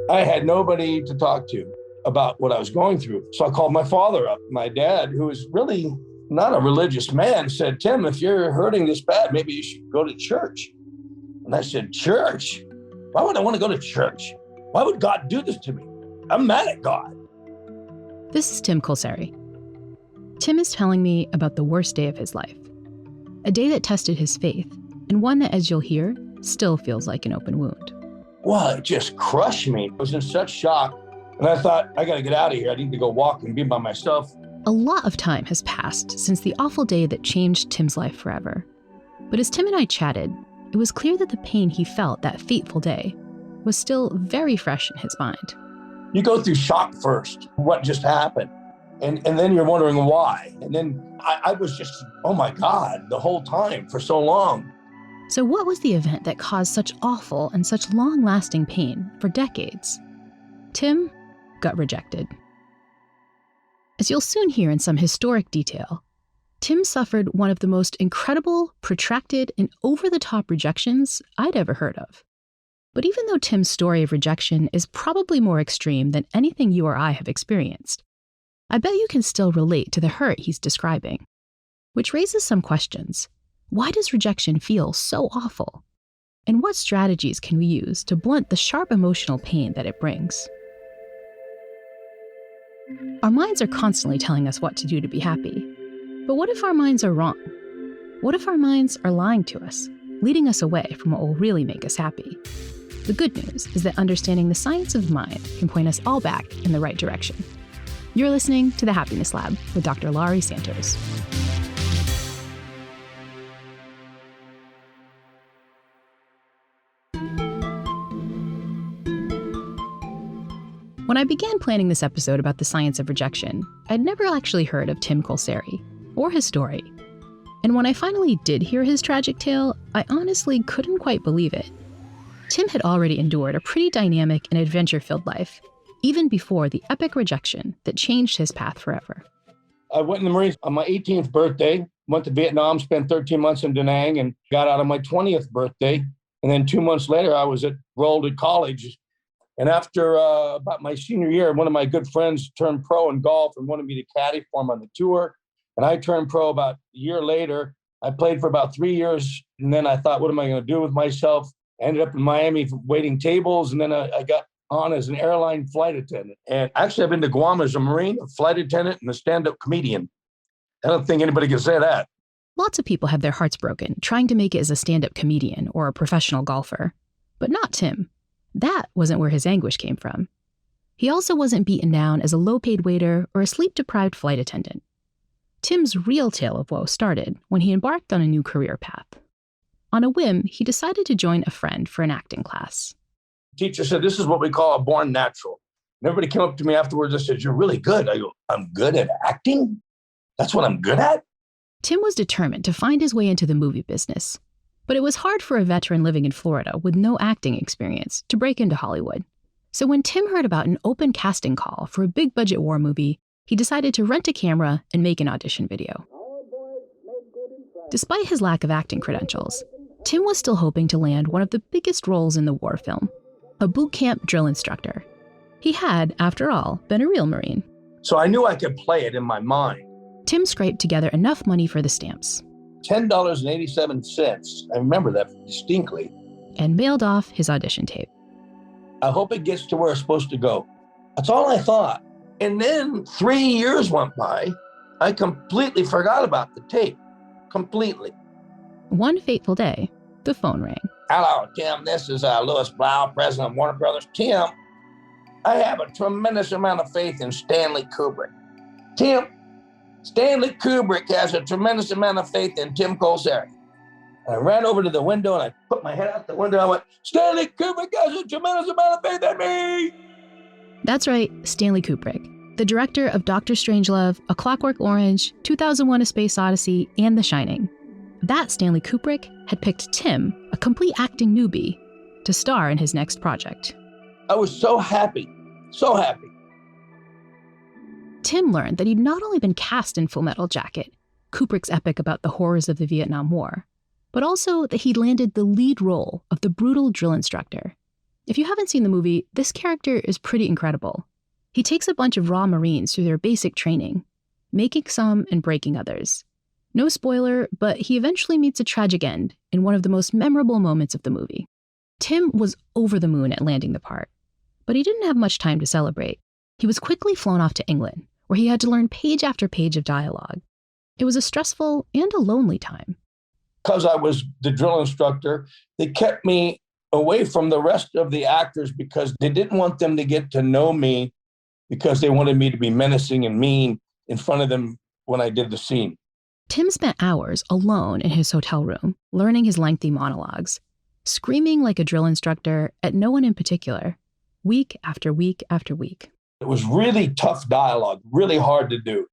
I had nobody to talk to about what I was going through. So I called my father up. My dad, who was really not a religious man, said, Tim, if you're hurting this bad, maybe you should go to church. And I said, church? Why would I want to go to church? Why would God do this to me? I'm mad at God. This is Tim Colceri. Tim is telling me about the worst day of his life. A day that tested his faith, and one that, as you'll hear, still feels like an open wound. Well, it just crushed me. I was in such shock. And I thought, I got to get out of here. I need to go walk and be by myself. A lot of time has passed since the awful day that changed Tim's life forever. But as Tim and I chatted, it was clear that the pain he felt that fateful day was still very fresh in his mind. You go through shock first, what just happened. And then you're wondering why. And then I was just, oh my God, the whole time for so long. So what was the event that caused such awful and such long-lasting pain for decades? Tim got rejected. As you'll soon hear in some historic detail, Tim suffered one of the most incredible, protracted, and over-the-top rejections I'd ever heard of. But even though Tim's story of rejection is probably more extreme than anything you or I have experienced, I bet you can still relate to the hurt he's describing. Which raises some questions. Why does rejection feel so awful? And what strategies can we use to blunt the sharp emotional pain that it brings? Our minds are constantly telling us what to do to be happy. But what if our minds are wrong? What if our minds are lying to us, leading us away from what will really make us happy? The good news is that understanding the science of the mind can point us all back in the right direction. You're listening to The Happiness Lab with Dr. Laurie Santos. When I began planning this episode about the science of rejection, I'd never actually heard of Tim Colceri or his story. And when I finally did hear his tragic tale, I honestly couldn't quite believe it. Tim had already endured a pretty dynamic and adventure-filled life, even before the epic rejection that changed his path forever. I went in the Marines on my 18th birthday, went to Vietnam, spent 13 months in Da Nang, and got out on my 20th birthday. And then 2 months later, I was enrolled at college. And after about my senior year, one of my good friends turned pro in golf and wanted me to caddy for him on the tour. And I turned pro about a year later. I played for about 3 years. And then I thought, what am I going to do with myself? I ended up in Miami waiting tables. And then I got on as an airline flight attendant. And actually, I've been to Guam as a Marine, a flight attendant, and a stand-up comedian. I don't think anybody can say that. Lots of people have their hearts broken trying to make it as a stand-up comedian or a professional golfer. But not Tim. That wasn't where his anguish came from. He also wasn't beaten down as a low-paid waiter or a sleep-deprived flight attendant. Tim's real tale of woe started when he embarked on a new career path. On a whim, he decided to join a friend for an acting class. The teacher said, this is what we call a born natural. And everybody came up to me afterwards and said, you're really good. I go, I'm good at acting? That's what I'm good at? Tim was determined to find his way into the movie business. But it was hard for a veteran living in Florida with no acting experience to break into Hollywood. So when Tim heard about an open casting call for a big-budget war movie, he decided to rent a camera and make an audition video. Despite his lack of acting credentials, Tim was still hoping to land one of the biggest roles in the war film, a boot camp drill instructor. He had, after all, been a real Marine. So I knew I could play it in my mind. Tim scraped together enough money for the stamps. $10.87. I remember that distinctly. And mailed off his audition tape. I hope it gets to where it's supposed to go. That's all I thought. And then 3 years went by. I completely forgot about the tape. Completely. One fateful day, the phone rang. Hello, Tim. This is Louis Blau, president of Warner Brothers. Tim, I have a tremendous amount of faith in Stanley Kubrick. Tim, Stanley Kubrick has a tremendous amount of faith in Tim Colceri. And I ran over to the window and I put my head out the window. I went, Stanley Kubrick has a tremendous amount of faith in me. That's right, Stanley Kubrick, the director of Dr. Strangelove, A Clockwork Orange, 2001: A Space Odyssey, and The Shining. That Stanley Kubrick had picked Tim, a complete acting newbie, to star in his next project. I was so happy, so happy. Tim learned that he'd not only been cast in Full Metal Jacket, Kubrick's epic about the horrors of the Vietnam War, but also that he'd landed the lead role of the brutal drill instructor. If you haven't seen the movie, this character is pretty incredible. He takes a bunch of raw Marines through their basic training, making some and breaking others. No spoiler, but he eventually meets a tragic end in one of the most memorable moments of the movie. Tim was over the moon at landing the part, but he didn't have much time to celebrate. He was quickly flown off to England, where he had to learn page after page of dialogue. It was a stressful and a lonely time. Because I was the drill instructor, they kept me away from the rest of the actors because they didn't want them to get to know me, because they wanted me to be menacing and mean in front of them when I did the scene. Tim spent hours alone in his hotel room, learning his lengthy monologues, screaming like a drill instructor at no one in particular, week after week after week. It was really tough dialogue, really hard to do.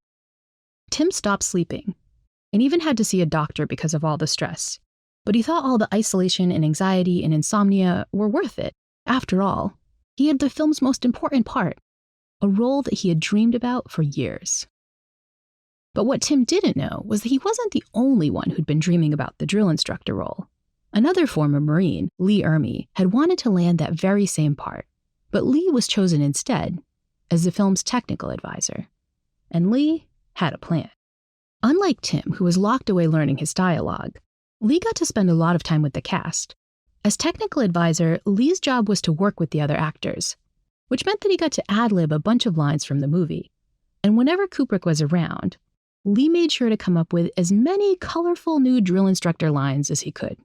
Tim stopped sleeping and even had to see a doctor because of all the stress. But he thought all the isolation and anxiety and insomnia were worth it. After all, he had the film's most important part, a role that he had dreamed about for years. But what Tim didn't know was that he wasn't the only one who'd been dreaming about the drill instructor role. Another former Marine, Lee Ermey, had wanted to land that very same part, but Lee was chosen instead as the film's technical advisor. And Lee had a plan. Unlike Tim, who was locked away learning his dialogue, Lee got to spend a lot of time with the cast. As technical advisor, Lee's job was to work with the other actors, which meant that he got to ad-lib a bunch of lines from the movie. And whenever Kubrick was around, Lee made sure to come up with as many colorful new drill instructor lines as he could.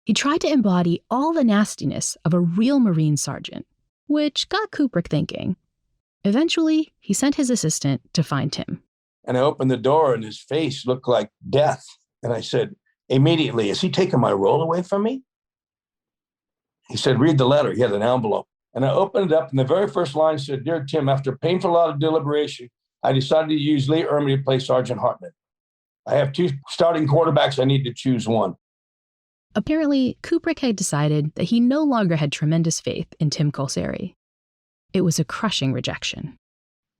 He tried to embody all the nastiness of a real Marine sergeant, which got Kubrick thinking. Eventually, he sent his assistant to find Tim. And I opened the door and his face looked like death. And I said, immediately, is he taking my role away from me? He said, read the letter. He had an envelope. And I opened it up, and the very first line said, Dear Tim, after a painful lot of deliberation, I decided to use Lee Ermey to play Sergeant Hartman. I have 2 starting quarterbacks. I need to choose one. Apparently, Kubrick had decided that he no longer had tremendous faith in Tim Colceri. It was a crushing rejection.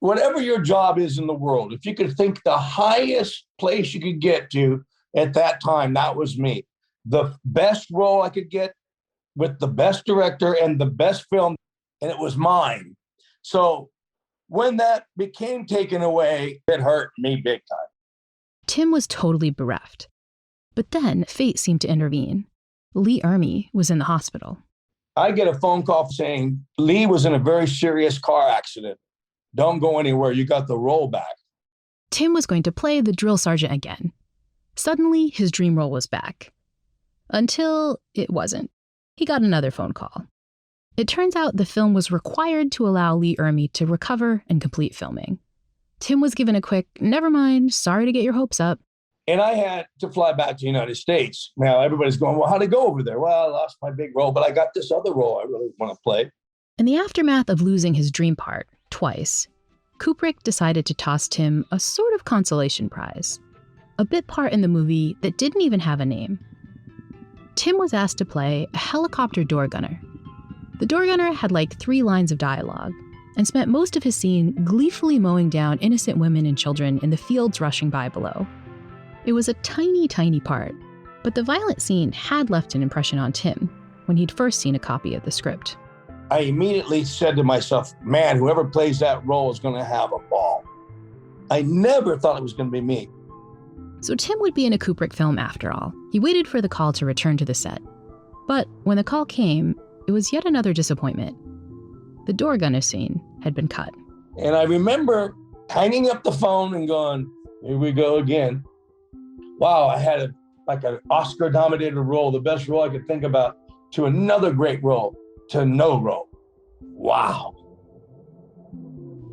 Whatever your job is in the world, if you could think the highest place you could get to at that time, that was me. The best role I could get with the best director and the best film, and it was mine. So when that became taken away, it hurt me big time. Tim was totally bereft. But then fate seemed to intervene. Lee Ermey was in the hospital. I get a phone call saying, Lee was in a very serious car accident. Don't go anywhere. You got the role back. Tim was going to play the drill sergeant again. Suddenly, his dream role was back. Until it wasn't. He got another phone call. It turns out the film was required to allow Lee Ermey to recover and complete filming. Tim was given a quick, never mind, sorry to get your hopes up. And I had to fly back to the United States. Now everybody's going, well, how'd it go over there? Well, I lost my big role, but I got this other role I really want to play. In the aftermath of losing his dream part twice, Kubrick decided to toss Tim a sort of consolation prize, a bit part in the movie that didn't even have a name. Tim was asked to play a helicopter door gunner. The door gunner had like 3 lines of dialogue and spent most of his scene gleefully mowing down innocent women and children in the fields rushing by below. It was a tiny, tiny part, but the violent scene had left an impression on Tim when he'd first seen a copy of the script. I immediately said to myself, man, whoever plays that role is going to have a ball. I never thought it was going to be me. So Tim would be in a Kubrick film after all. He waited for the call to return to the set. But when the call came, it was yet another disappointment. The door gunner scene had been cut. And I remember hanging up the phone and going, here we go again. Wow, I had an Oscar-nominated role, the best role I could think about, to another great role, to no role. Wow.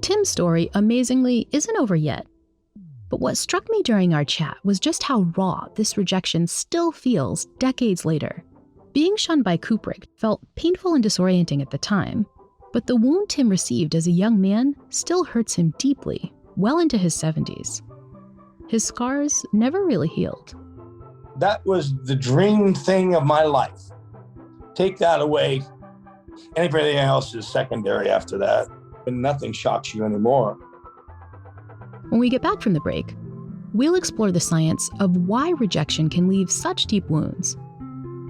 Tim's story, amazingly, isn't over yet. But what struck me during our chat was just how raw this rejection still feels decades later. Being shunned by Kubrick felt painful and disorienting at the time, but the wound Tim received as a young man still hurts him deeply, well into his 70s. His scars never really healed. That was the dream thing of my life. Take that away, everything else is secondary after that, and nothing shocks you anymore. When we get back from the break, we'll explore the science of why rejection can leave such deep wounds.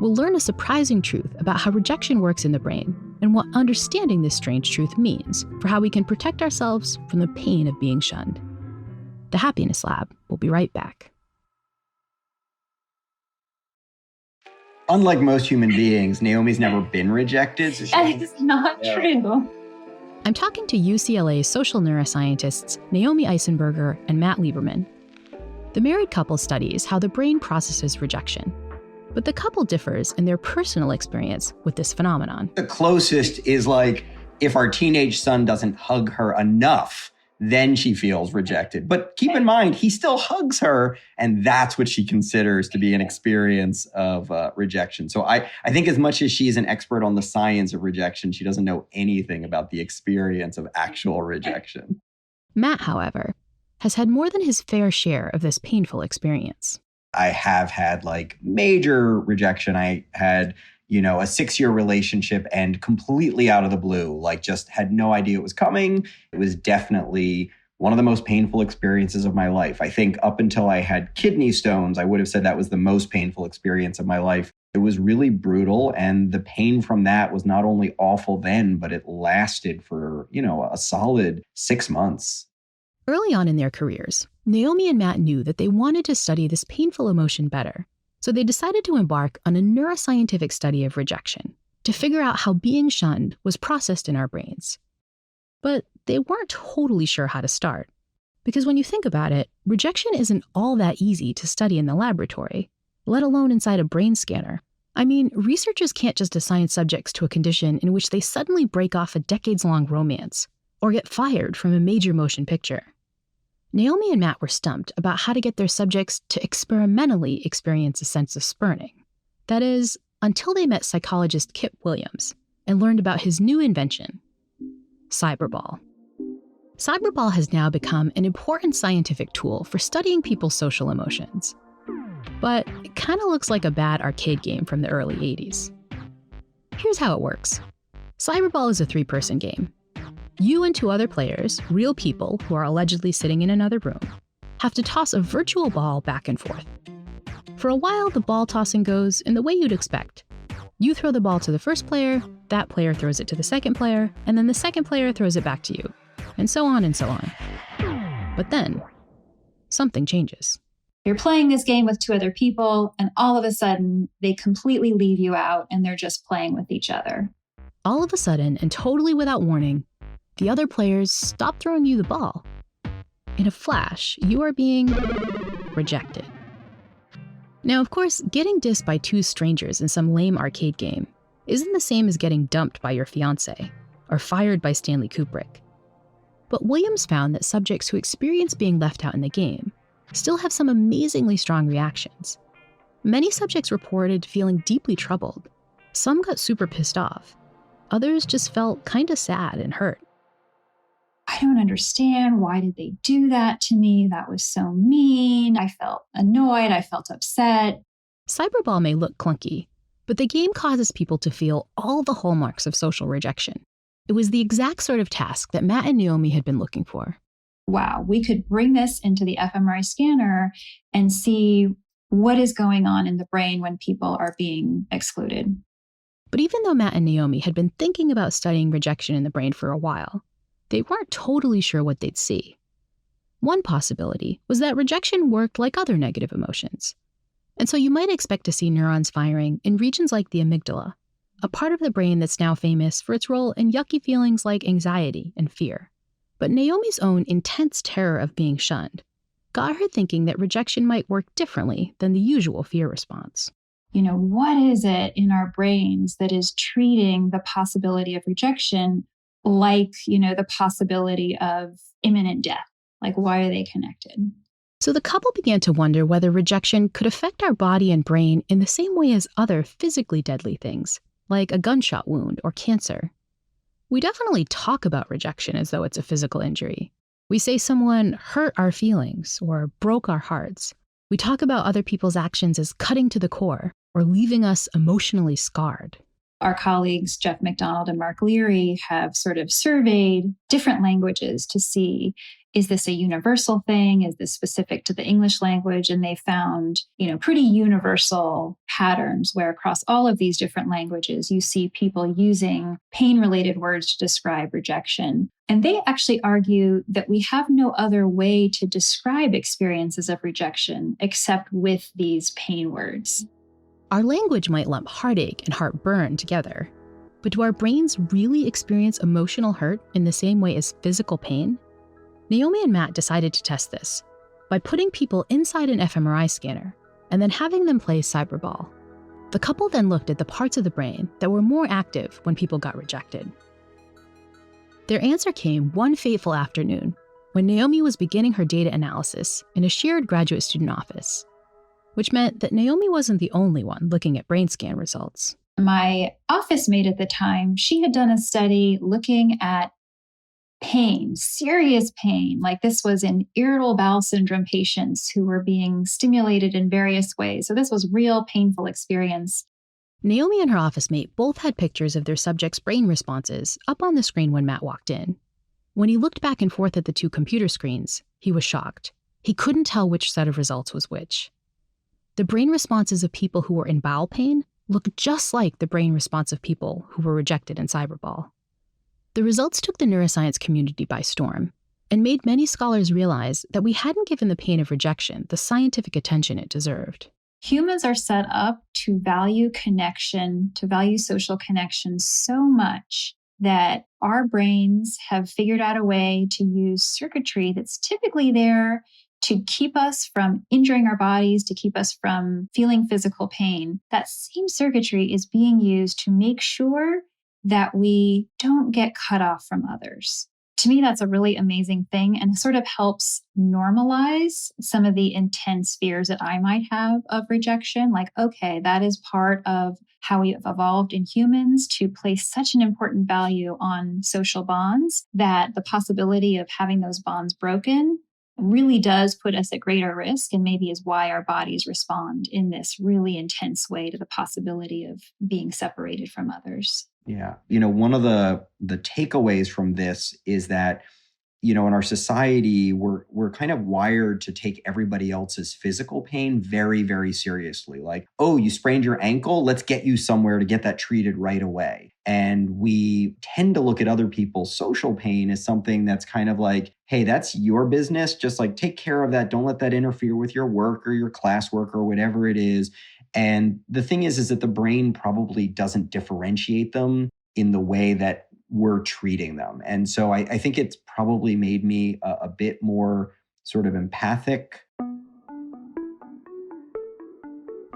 We'll learn a surprising truth about how rejection works in the brain and what understanding this strange truth means for how we can protect ourselves from the pain of being shunned. The Happiness Lab will be right back. Unlike most human beings, Naomi's never been rejected. So That is not true. I'm talking to UCLA's social neuroscientists Naomi Eisenberger and Matt Lieberman. The married couple studies how the brain processes rejection, but the couple differs in their personal experience with this phenomenon. The closest is like if our teenage son doesn't hug her enough, then she feels rejected. But keep in mind, he still hugs her, and that's what she considers to be an experience of rejection. So I think as much as she's an expert on the science of rejection, she doesn't know anything about the experience of actual rejection. Matt, however, has had more than his fair share of this painful experience. I have had like major rejection. I had, a 6-year relationship and completely out of the blue, like just had no idea it was coming. It was definitely one of the most painful experiences of my life. I think up until I had kidney stones, I would have said that was the most painful experience of my life. It was really brutal. And the pain from that was not only awful then, but it lasted for, a solid 6 months. Early on in their careers, Naomi and Matt knew that they wanted to study this painful emotion better. So they decided to embark on a neuroscientific study of rejection to figure out how being shunned was processed in our brains. But they weren't totally sure how to start. Because when you think about it, rejection isn't all that easy to study in the laboratory, let alone inside a brain scanner. I mean, researchers can't just assign subjects to a condition in which they suddenly break off a decades-long romance or get fired from a major motion picture. Naomi and Matt were stumped about how to get their subjects to experimentally experience a sense of spurning. That is, until they met psychologist Kip Williams and learned about his new invention, cyberball. Cyberball has now become an important scientific tool for studying people's social emotions. But it kind of looks like a bad arcade game from the early 80s. Here's how it works. Cyberball is a 3-person game. You and 2 other players, real people who are allegedly sitting in another room, have to toss a virtual ball back and forth. For a while, the ball tossing goes in the way you'd expect. You throw the ball to the first player, that player throws it to the second player, and then the second player throws it back to you, and so on and so on. But then, something changes. You're playing this game with 2 other people, and all of a sudden, they completely leave you out, and they're just playing with each other. All of a sudden, and totally without warning, the other players stop throwing you the ball. In a flash, you are being rejected. Now, of course, getting dissed by 2 strangers in some lame arcade game isn't the same as getting dumped by your fiancé or fired by Stanley Kubrick. But Williams found that subjects who experience being left out in the game still have some amazingly strong reactions. Many subjects reported feeling deeply troubled. Some got super pissed off. Others just felt kind of sad and hurt. I don't understand. Why did they do that to me? That was so mean. I felt annoyed. I felt upset. Cyberball may look clunky, but the game causes people to feel all the hallmarks of social rejection. It was the exact sort of task that Matt and Naomi had been looking for. Wow, we could bring this into the fMRI scanner and see what is going on in the brain when people are being excluded. But even though Matt and Naomi had been thinking about studying rejection in the brain for a while, they weren't totally sure what they'd see. One possibility was that rejection worked like other negative emotions. And so you might expect to see neurons firing in regions like the amygdala, a part of the brain that's now famous for its role in yucky feelings like anxiety and fear. But Naomi's own intense terror of being shunned got her thinking that rejection might work differently than the usual fear response. What is it in our brains that is treating the possibility of rejection like, the possibility of imminent death? Like, why are they connected? So the couple began to wonder whether rejection could affect our body and brain in the same way as other physically deadly things, like a gunshot wound or cancer. We definitely talk about rejection as though it's a physical injury. We say someone hurt our feelings or broke our hearts. We talk about other people's actions as cutting to the core or leaving us emotionally scarred. Our colleagues, Jeff McDonald and Mark Leary, have sort of surveyed different languages to see, is this a universal thing? Is this specific to the English language? And they found, pretty universal patterns where across all of these different languages, you see people using pain-related words to describe rejection. And they actually argue that we have no other way to describe experiences of rejection except with these pain words. Our language might lump heartache and heartburn together, but do our brains really experience emotional hurt in the same way as physical pain? Naomi and Matt decided to test this by putting people inside an fMRI scanner and then having them play cyberball. The couple then looked at the parts of the brain that were more active when people got rejected. Their answer came one fateful afternoon when Naomi was beginning her data analysis in a shared graduate student office, which meant that Naomi wasn't the only one looking at brain scan results. My office mate at the time, she had done a study looking at pain, serious pain. Like this was in irritable bowel syndrome patients who were being stimulated in various ways. So this was real painful experience. Naomi and her office mate both had pictures of their subjects' brain responses up on the screen when Matt walked in. When he looked back and forth at the two computer screens, he was shocked. He couldn't tell which set of results was which. The brain responses of people who were in bowel pain looked just like the brain response of people who were rejected in cyberball. The results took the neuroscience community by storm and made many scholars realize that we hadn't given the pain of rejection the scientific attention it deserved. Humans are set up to value connection, to value social connection so much that our brains have figured out a way to use circuitry that's typically there to keep us from injuring our bodies, to keep us from feeling physical pain. That same circuitry is being used to make sure that we don't get cut off from others. To me, that's a really amazing thing and sort of helps normalize some of the intense fears that I might have of rejection. Like, okay, that is part of how we have evolved in humans to place such an important value on social bonds that the possibility of having those bonds broken really does put us at greater risk and maybe is why our bodies respond in this really intense way to the possibility of being separated from others. Yeah. One of the takeaways from this is that, in our society, we're kind of wired to take everybody else's physical pain very, very seriously. Like, oh, you sprained your ankle, let's get you somewhere to get that treated right away. And we tend to look at other people's social pain as something that's kind of like, hey, that's your business. Just like take care of that. Don't let that interfere with your work or your classwork or whatever it is. And the thing is that the brain probably doesn't differentiate them in the way that we're treating them. And so I think it's probably made me a bit more sort of empathic.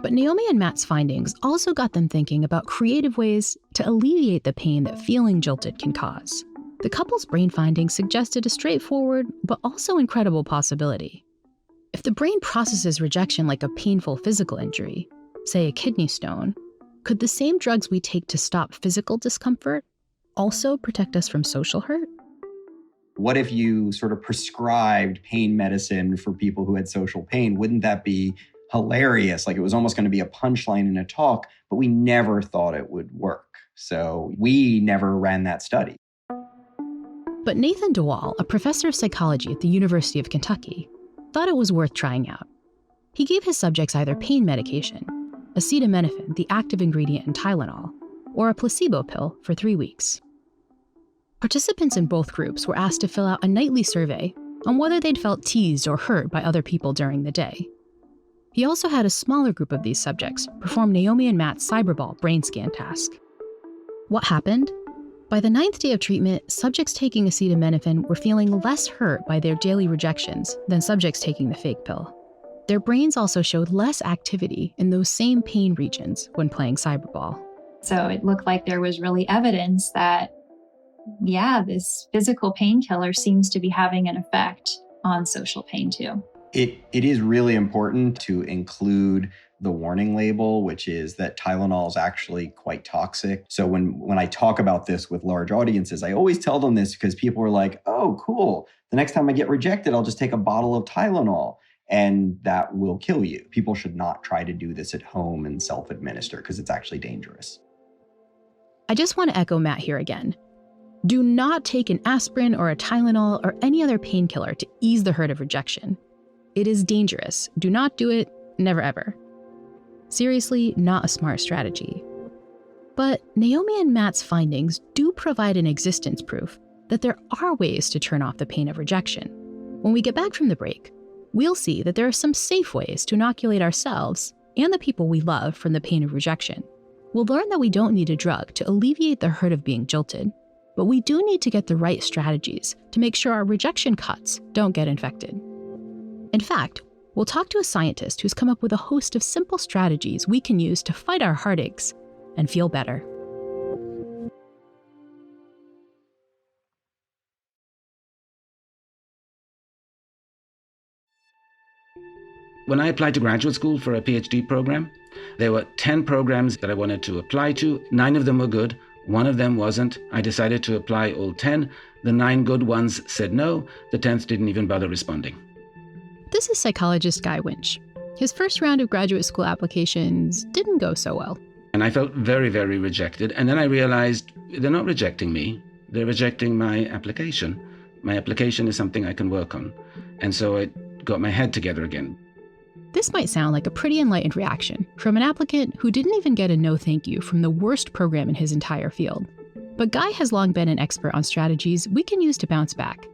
But Naomi and Matt's findings also got them thinking about creative ways to alleviate the pain that feeling jilted can cause. The couple's brain findings suggested a straightforward but also incredible possibility. If the brain processes rejection like a painful physical injury, say a kidney stone, could the same drugs we take to stop physical discomfort also protect us from social hurt? What if you sort of prescribed pain medicine for people who had social pain? Wouldn't that be hilarious? Like it was almost going to be a punchline in a talk, but we never thought it would work. So we never ran that study. But Nathan DeWall, a professor of psychology at the University of Kentucky, thought it was worth trying out. He gave his subjects either pain medication, acetaminophen, the active ingredient in Tylenol, or a placebo pill for 3 weeks. Participants in both groups were asked to fill out a nightly survey on whether they'd felt teased or hurt by other people during the day. He also had a smaller group of these subjects perform Naomi and Matt's cyberball brain scan task. What happened? By the 9th day of treatment, subjects taking acetaminophen were feeling less hurt by their daily rejections than subjects taking the fake pill. Their brains also showed less activity in those same pain regions when playing cyberball. So it looked like there was really evidence that, this physical painkiller seems to be having an effect on social pain too. It is really important to include the warning label, which is that Tylenol is actually quite toxic. So when I talk about this with large audiences, I always tell them this because people are like, oh, cool. The next time I get rejected, I'll just take a bottle of Tylenol. And that will kill you. People should not try to do this at home and self-administer because it's actually dangerous. I just want to echo Matt here again. Do not take an aspirin or a Tylenol or any other painkiller to ease the hurt of rejection. It is dangerous. Do not do it, never ever. Seriously, not a smart strategy. But Naomi and Matt's findings do provide an existence proof that there are ways to turn off the pain of rejection. When we get back from the break, we'll see that there are some safe ways to inoculate ourselves and the people we love from the pain of rejection. We'll learn that we don't need a drug to alleviate the hurt of being jilted, but we do need to get the right strategies to make sure our rejection cuts don't get infected. In fact, we'll talk to a scientist who's come up with a host of simple strategies we can use to fight our heartaches and feel better. When I applied to graduate school for a PhD program, there were 10 programs that I wanted to apply to. 9 of them were good. 1 of them wasn't. I decided to apply all 10. The 9 good ones said no. The 10th didn't even bother responding. This is psychologist Guy Winch. His first round of graduate school applications didn't go so well. And I felt very, very rejected. And then I realized they're not rejecting me. They're rejecting my application. My application is something I can work on. And so I got my head together again. This might sound like a pretty enlightened reaction from an applicant who didn't even get a no thank you from the worst program in his entire field. But Guy has long been an expert on strategies we can use to bounce back.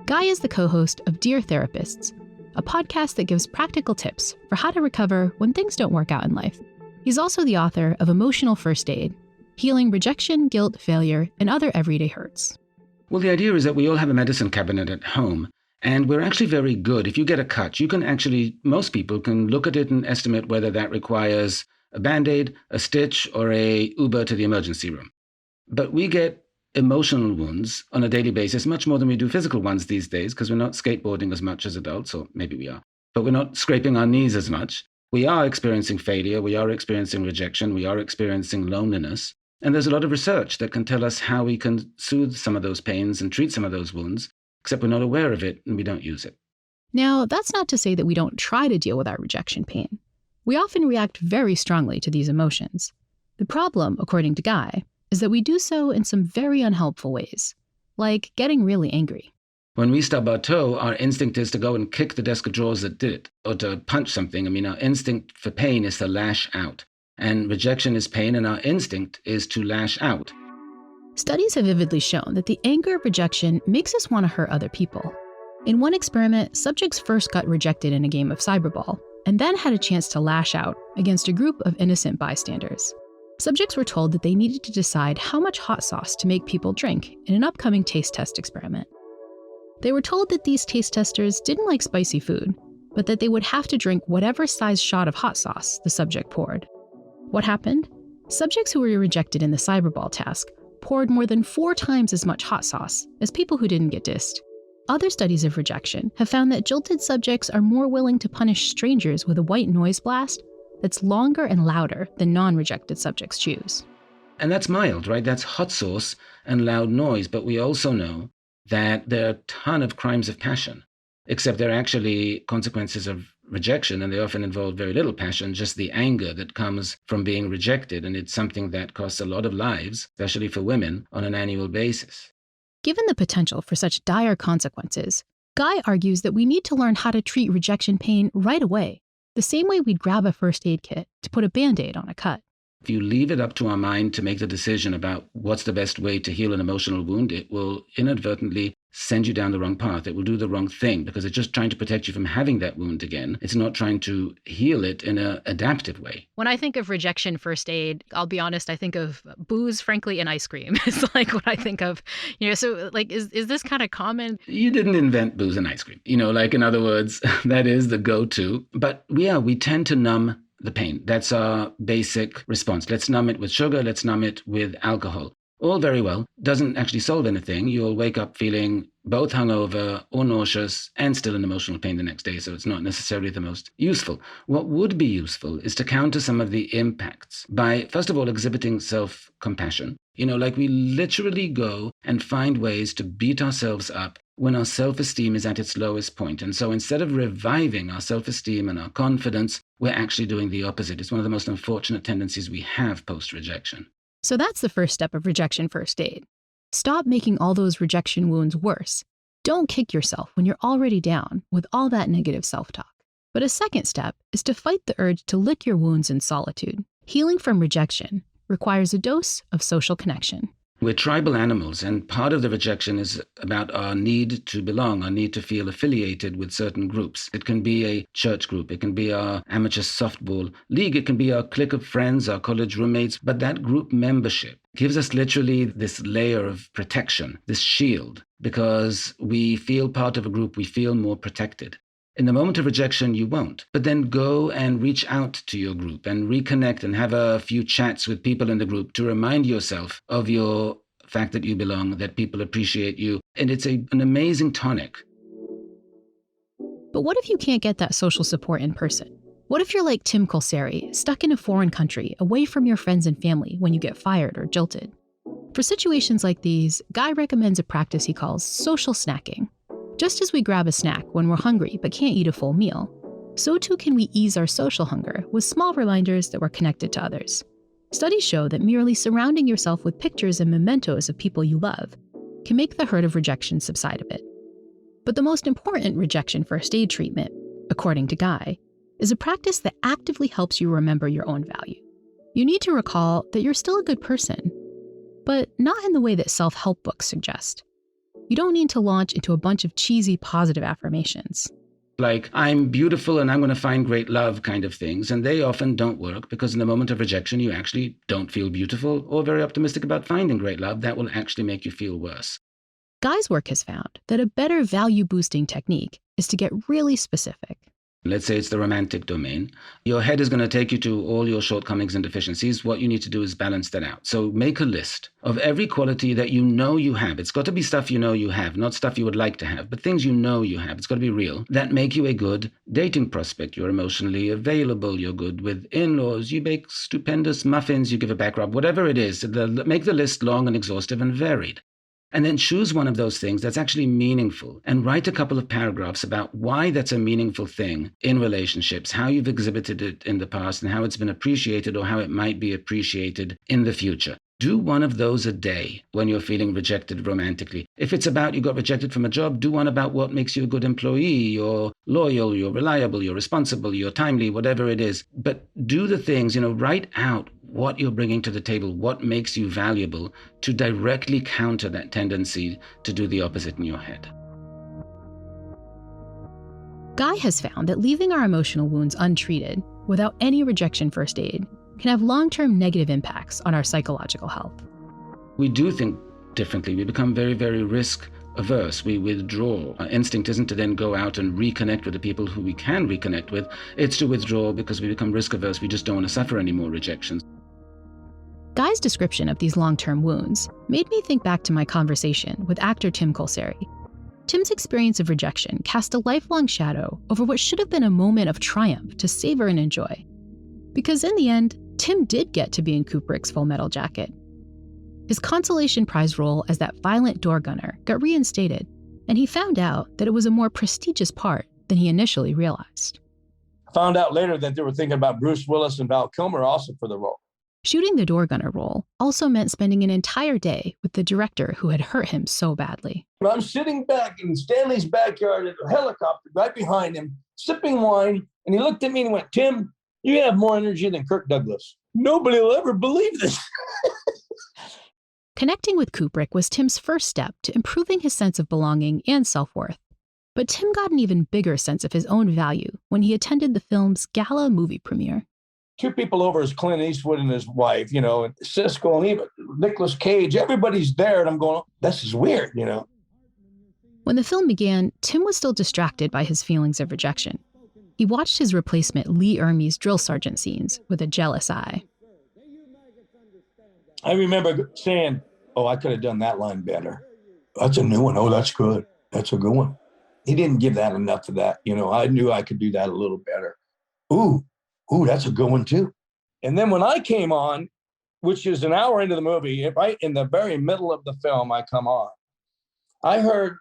Guy is the co-host of Dear Therapists, a podcast that gives practical tips for how to recover when things don't work out in life. He's also the author of Emotional First Aid, Healing Rejection, Guilt, Failure, and Other Everyday Hurts. Well, the idea is that we all have a medicine cabinet at home. And we're actually very good. If you get a cut, you can actually, most people can look at it and estimate whether that requires a Band-Aid, a stitch, or a Uber to the emergency room. But we get emotional wounds on a daily basis, much more than we do physical ones these days, because we're not skateboarding as much as adults, or maybe we are. But we're not scraping our knees as much. We are experiencing failure. We are experiencing rejection. We are experiencing loneliness. And there's a lot of research that can tell us how we can soothe some of those pains and treat some of those wounds, except we're not aware of it and we don't use it. Now, that's not to say that we don't try to deal with our rejection pain. We often react very strongly to these emotions. The problem, according to Guy, is that we do so in some very unhelpful ways, like getting really angry. When we stub our toe, our instinct is to go and kick the desk of drawers that did it, or to punch something. I mean, our instinct for pain is to lash out. And rejection is pain, and our instinct is to lash out. Studies have vividly shown that the anger of rejection makes us want to hurt other people. In one experiment, subjects first got rejected in a game of cyberball, and then had a chance to lash out against a group of innocent bystanders. Subjects were told that they needed to decide how much hot sauce to make people drink in an upcoming taste test experiment. They were told that these taste testers didn't like spicy food, but that they would have to drink whatever size shot of hot sauce the subject poured. What happened? Subjects who were rejected in the cyberball task poured more than 4 times as much hot sauce as people who didn't get dissed. Other studies of rejection have found that jilted subjects are more willing to punish strangers with a white noise blast that's longer and louder than non-rejected subjects choose. And that's mild, right? That's hot sauce and loud noise. But we also know that there are a ton of crimes of passion, except they're actually consequences of rejection, and they often involve very little passion, just the anger that comes from being rejected. And it's something that costs a lot of lives, especially for women, on an annual basis. Given the potential for such dire consequences, Guy argues that we need to learn how to treat rejection pain right away, the same way we'd grab a first aid kit to put a Band-Aid on a cut. If you leave it up to our mind to make the decision about what's the best way to heal an emotional wound, it will inadvertently send you down the wrong path. It will do the wrong thing because it's just trying to protect you from having that wound again. It's not trying to heal it in an adaptive way. When I think of rejection first aid, I'll be honest, I think of booze, frankly, and ice cream. It's like what I think of, so like, is this kind of common? You didn't invent booze and ice cream. Like in other words, that is the go-to. But we tend to numb the pain. That's our basic response. Let's numb it with sugar. Let's numb it with alcohol. All very well. Doesn't actually solve anything. You'll wake up feeling both hungover or nauseous and still in emotional pain the next day. So it's not necessarily the most useful. What would be useful is to counter some of the impacts by, first of all, exhibiting self-compassion. Like we literally go and find ways to beat ourselves up when our self-esteem is at its lowest point. And so instead of reviving our self-esteem and our confidence, we're actually doing the opposite. It's one of the most unfortunate tendencies we have post-rejection. So that's the first step of rejection first aid. Stop making all those rejection wounds worse. Don't kick yourself when you're already down with all that negative self-talk. But a second step is to fight the urge to lick your wounds in solitude. Healing from rejection requires a dose of social connection. We're tribal animals, and part of the rejection is about our need to belong, our need to feel affiliated with certain groups. It can be a church group, it can be our amateur softball league, it can be our clique of friends, our college roommates, but that group membership gives us literally this layer of protection, this shield, because we feel part of a group, we feel more protected. In the moment of rejection, you won't. But then go and reach out to your group and reconnect and have a few chats with people in the group to remind yourself of your fact that you belong, that people appreciate you. And it's an amazing tonic. But what if you can't get that social support in person? What if you're like Tim Colceri, stuck in a foreign country, away from your friends and family when you get fired or jilted? For situations like these, Guy recommends a practice he calls social snacking. Just as we grab a snack when we're hungry but can't eat a full meal, so too can we ease our social hunger with small reminders that we're connected to others. Studies show that merely surrounding yourself with pictures and mementos of people you love can make the hurt of rejection subside a bit. But the most important rejection first aid treatment, according to Guy, is a practice that actively helps you remember your own value. You need to recall that you're still a good person, but not in the way that self-help books suggest. You don't need to launch into a bunch of cheesy positive affirmations. Like, I'm beautiful and I'm going to find great love kind of things. And they often don't work because in the moment of rejection, you actually don't feel beautiful or very optimistic about finding great love. That will actually make you feel worse. Guy's work has found that a better value-boosting technique is to get really specific. Let's say it's the romantic domain. Your head is going to take you to all your shortcomings and deficiencies. What you need to do is balance that out. So make a list of every quality that you know you have. It's got to be stuff you know you have, not stuff you would like to have, but things you know you have. It's got to be real. That make you a good dating prospect. You're emotionally available. You're good with in-laws. You bake stupendous muffins. You give a back rub. Whatever it is, make the list long and exhaustive and varied. And then choose one of those things that's actually meaningful and write a couple of paragraphs about why that's a meaningful thing in relationships, how you've exhibited it in the past and how it's been appreciated or how it might be appreciated in the future. Do one of those a day when you're feeling rejected romantically. If it's about you got rejected from a job, do one about what makes you a good employee. You're loyal, you're reliable, you're responsible, you're timely, whatever it is. But do the things, write out what you're bringing to the table, what makes you valuable to directly counter that tendency to do the opposite in your head. Guy has found that leaving our emotional wounds untreated without any rejection first aid can have long-term negative impacts on our psychological health. We do think differently. We become very, very risk averse. We withdraw. Our instinct isn't to then go out and reconnect with the people who we can reconnect with. It's to withdraw because we become risk averse. We just don't want to suffer any more rejections. Guy's description of these long-term wounds made me think back to my conversation with actor Tim Colceri. Tim's experience of rejection cast a lifelong shadow over what should have been a moment of triumph to savor and enjoy. Because in the end, Tim did get to be in Kubrick's Full Metal Jacket. His consolation prize role as that violent door gunner got reinstated, and he found out that it was a more prestigious part than he initially realized. I found out later that they were thinking about Bruce Willis and Val Kilmer also for the role. Shooting the door gunner role also meant spending an entire day with the director who had hurt him so badly. I'm sitting back in Stanley's backyard at a helicopter right behind him, sipping wine, and he looked at me and went, "Tim, you have more energy than Kirk Douglas. Nobody will ever believe this." Connecting with Kubrick was Tim's first step to improving his sense of belonging and self-worth. But Tim got an even bigger sense of his own value when he attended the film's gala movie premiere. Two people over is Clint Eastwood and his wife, and Siskel and even Nicolas Cage. Everybody's there, and I'm going, this is weird, When the film began, Tim was still distracted by his feelings of rejection. He watched his replacement Lee Ermey's drill sergeant scenes with a jealous eye. I remember saying, "Oh, I could have done that line better. That's a new one. Oh, that's good. That's a good one." He didn't give that enough of that. I knew I could do that a little better. Ooh, that's a good one too. And then when I came on, which is an hour into the movie, right in the very middle of the film, I come on. I heard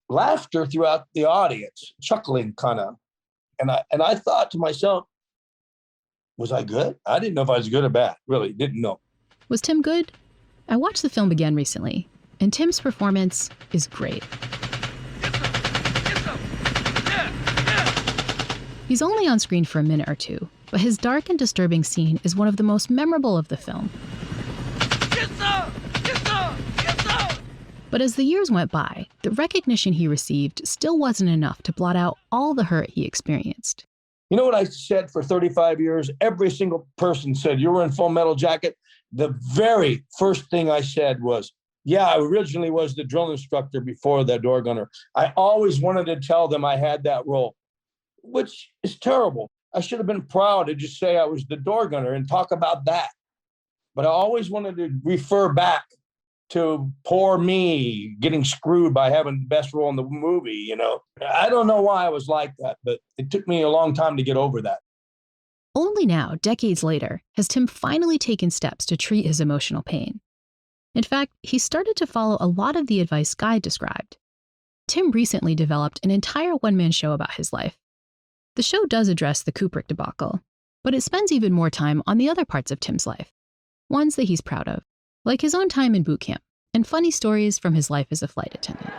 laughter throughout the audience, chuckling kind of. And I thought to myself, was I good? I didn't know if I was good or bad. Really didn't know. Was Tim good? I watched the film again recently, and Tim's performance is great. He's only on screen for a minute or two, but his dark and disturbing scene is one of the most memorable of the film. But as the years went by, the recognition he received still wasn't enough to blot out all the hurt he experienced. You know what I said for 35 years? Every single person said, "You were in Full Metal Jacket." The very first thing I said was, yeah, I originally was the drill instructor before the door gunner. I always wanted to tell them I had that role, which is terrible. I should have been proud to just say I was the door gunner and talk about that. But I always wanted to refer back to poor me getting screwed by having the best role in the movie, you know. I don't know why I was like that, but it took me a long time to get over that. Only now, decades later, has Tim finally taken steps to treat his emotional pain. In fact, he started to follow a lot of the advice Guy described. Tim recently developed an entire one-man show about his life. The show does address the Kubrick debacle, but it spends even more time on the other parts of Tim's life, ones that he's proud of, like his own time in boot camp and funny stories from his life as a flight attendant.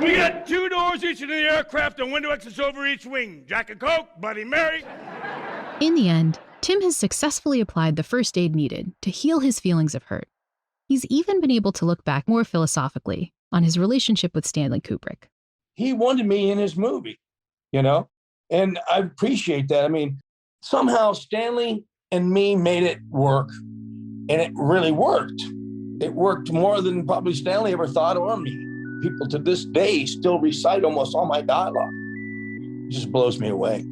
We got 2 doors each in the aircraft and window exits over each wing. Jack and Coke, Bloody Mary. In the end, Tim has successfully applied the first aid needed to heal his feelings of hurt. He's even been able to look back more philosophically on his relationship with Stanley Kubrick. He wanted me in his movie, you know, and I appreciate that. I mean, somehow Stanley and me made it work, and it really worked. It worked more than probably Stanley ever thought or me. People to this day still recite almost all my dialogue. It just blows me away.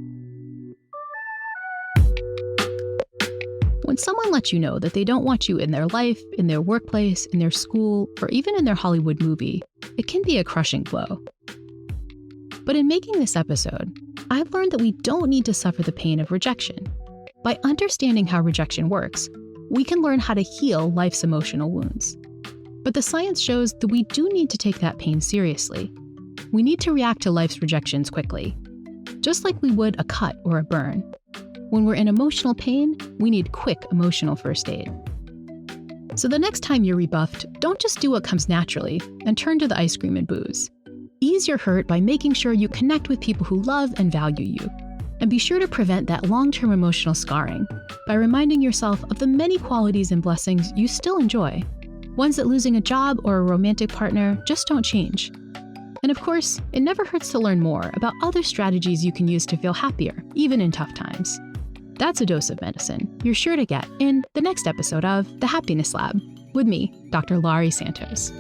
When someone lets you know that they don't want you in their life, in their workplace, in their school, or even in their Hollywood movie, it can be a crushing blow. But in making this episode, I've learned that we don't need to suffer the pain of rejection. By understanding how rejection works, we can learn how to heal life's emotional wounds. But the science shows that we do need to take that pain seriously. We need to react to life's rejections quickly, just like we would a cut or a burn. When we're in emotional pain, we need quick emotional first aid. So the next time you're rebuffed, don't just do what comes naturally and turn to the ice cream and booze. Ease your hurt by making sure you connect with people who love and value you. And be sure to prevent that long-term emotional scarring by reminding yourself of the many qualities and blessings you still enjoy, ones that losing a job or a romantic partner just don't change. And of course, it never hurts to learn more about other strategies you can use to feel happier, even in tough times. That's a dose of medicine you're sure to get in the next episode of The Happiness Lab with me, Dr. Laurie Santos.